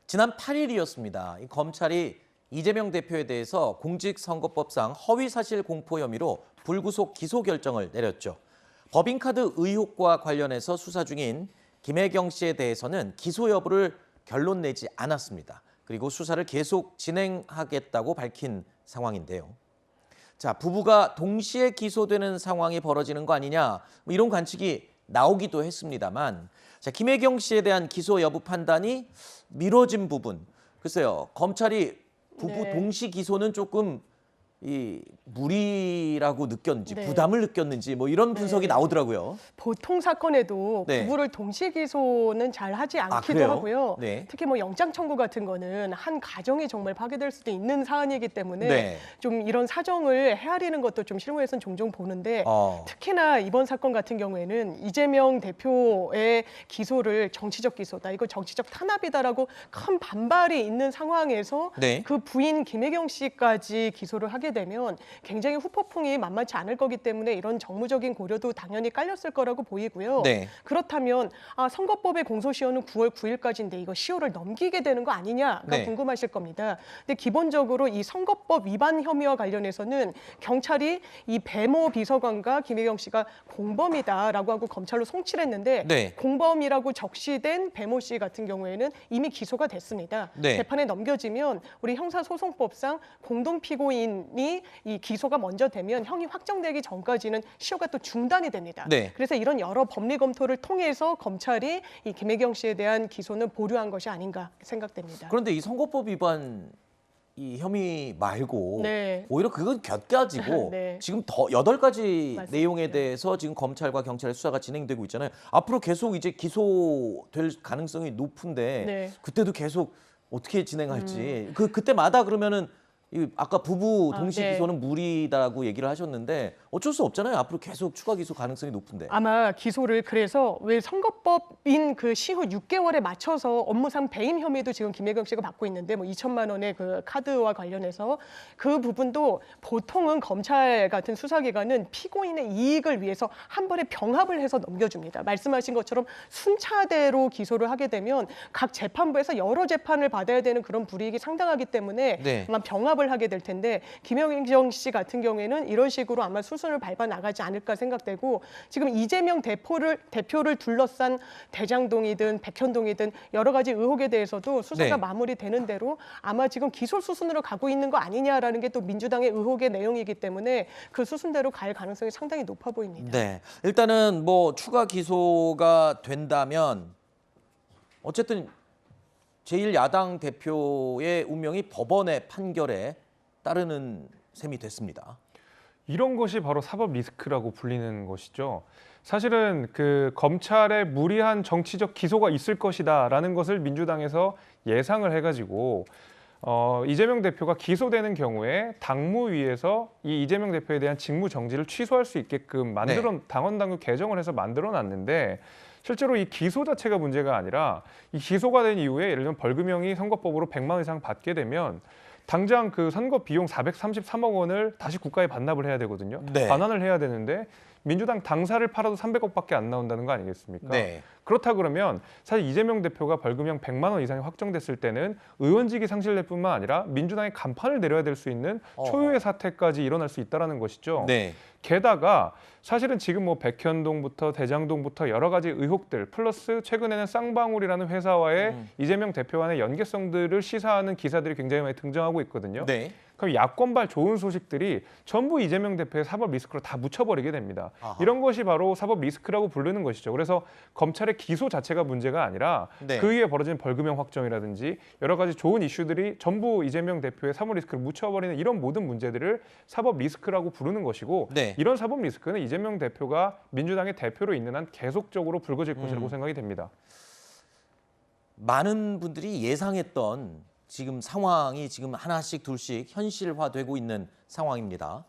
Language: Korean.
지난 8일이었습니다. 검찰이 이재명 대표에 대해서 공직선거법상 허위사실 공포 혐의로 불구속 기소 결정을 내렸죠. 법인카드 의혹과 관련해서 수사 중인 김혜경 씨에 대해서는 기소 여부를 결론 내지 않았습니다. 그리고 수사를 계속 진행하겠다고 밝힌 상황인데요. 자, 부부가 동시에 기소되는 상황이 벌어지는 거 아니냐, 이런 관측이 나오기도 했습니다만, 자, 김혜경 씨에 대한 기소 여부 판단이 미뤄진 부분, 글쎄요, 검찰이 부부 동시 기소는 조금 무리라고 느꼈는지 부담을 느꼈는지 뭐 이런 분석이 나오더라고요. 보통 사건에도 부부를 동시 기소는 잘 하지 않기도 하고요. 특히 뭐 영장 청구 같은 거는 한 가정이 정말 파괴될 수도 있는 사안이기 때문에 좀 이런 사정을 헤아리는 것도 좀 실무에서는 종종 보는데 특히나 이번 사건 같은 경우에는 이재명 대표의 기소를 정치적 기소다, 이거 정치적 탄압이다라고 큰 반발이 있는 상황에서 그 부인 김혜경 씨까지 기소를 하게 되면 굉장히 후폭풍이 만만치 않을 거기 때문에 이런 정무적인 고려도 당연히 깔렸을 거라고 보이고요. 그렇다면 선거법의 공소시효는 9월 9일까지인데 이거 시효를 넘기게 되는 거 아니냐가 궁금하실 겁니다. 근데 기본적으로 이 선거법 위반 혐의와 관련해서는 경찰이 이 배모 비서관과 김혜경 씨가 공범이다라고 하고 검찰로 송치를 했는데 공범이라고 적시된 배모 씨 같은 경우에는 이미 기소가 됐습니다. 재판에 넘겨지면 우리 형사소송법상 공동피고인이 이 기소가 먼저 되면 형이 확정되기 전까지는 시효가 또 중단이 됩니다. 그래서 이런 여러 법리 검토를 통해서 검찰이 이 김혜경 씨에 대한 기소는 보류한 것이 아닌가 생각됩니다. 그런데 이 선거법 위반 이 혐의 말고 오히려 그건 곁가지고 지금 더 8가지 내용에 대해서 지금 검찰과 경찰의 수사가 진행되고 있잖아요. 앞으로 계속 이제 기소될 가능성이 높은데 그때도 계속 어떻게 진행할지 그때마다 그러면은 아까 부부 동시 기소는 무리다고 얘기를 하셨는데 어쩔 수 없잖아요. 앞으로 계속 추가 기소 가능성이 높은데. 아마 기소를 그래서 왜 선거법인 그 시효 6개월에 맞춰서 업무상 배임 혐의도 지금 김혜경 씨가 받고 있는데 뭐 2천만 원의 그 카드와 관련해서 그 부분도 보통은 검찰 같은 수사기관은 피고인의 이익을 위해서 한 번에 병합을 해서 넘겨줍니다. 말씀하신 것처럼 순차대로 기소를 하게 되면 각 재판부에서 여러 재판을 받아야 되는 그런 불이익이 상당하기 때문에 아마 병합을 하게 될 텐데 김혜경 씨 같은 경우에는 이런 식으로 아마 수순을 밟아 나가지 않을까 생각되고 지금 이재명 대표를 둘러싼 대장동이든 백현동이든 여러 가지 의혹에 대해서도 수사가 마무리되는 대로 아마 지금 기소 수순으로 가고 있는 거 아니냐라는 게 또 민주당의 의혹의 내용이기 때문에 그 수순대로 갈 가능성이 상당히 높아 보입니다. 일단은 뭐 추가 기소가 된다면 어쨌든 제1야당 대표의 운명이 법원의 판결에 따르는 셈이 됐습니다. 이런 것이 바로 사법 리스크라고 불리는 것이죠. 사실은 그 검찰의 무리한 정치적 기소가 있을 것이다라는 것을 민주당에서 예상을 해가지고 이재명 대표가 기소되는 경우에 당무위에서 이 이재명 대표에 대한 직무 정지를 취소할 수 있게끔 당원 당규 개정을 해서 만들어놨는데 실제로 이 기소 자체가 문제가 아니라 이 기소가 된 이후에 예를 들면 벌금형이 선거법으로 100만 원 이상 받게 되면 당장 그 선거 비용 433억 원을 다시 국가에 반납을 해야 되거든요. 반환을 해야 되는데 민주당 당사를 팔아도 300억밖에 안 나온다는 거 아니겠습니까? 그렇다 그러면 사실 이재명 대표가 벌금형 100만 원 이상이 확정됐을 때는 의원직이 상실될 뿐만 아니라 민주당이 간판을 내려야 될 수 있는 초유의 사태까지 일어날 수 있다는 것이죠. 게다가 사실은 지금 뭐 백현동부터 대장동부터 여러 가지 의혹들 플러스 최근에는 쌍방울이라는 회사와의 이재명 대표와의 연계성들을 시사하는 기사들이 굉장히 많이 등장하고 있거든요. 그럼 야권발 좋은 소식들이 전부 이재명 대표의 사법 리스크로 다 묻혀버리게 됩니다. 이런 것이 바로 사법 리스크라고 부르는 것이죠. 그래서 검찰의 기소 자체가 문제가 아니라 그 이후에 벌어진 벌금형 확정이라든지 여러 가지 좋은 이슈들이 전부 이재명 대표의 사법 리스크를 묻혀버리는 이런 모든 문제들을 사법 리스크라고 부르는 것이고 이런 사법 리스크는 이재명 대표가 민주당의 대표로 있는 한 계속적으로 불거질 것이라고 생각이 됩니다. 많은 분들이 예상했던 지금 상황이 지금 하나씩 둘씩 현실화되고 있는 상황입니다.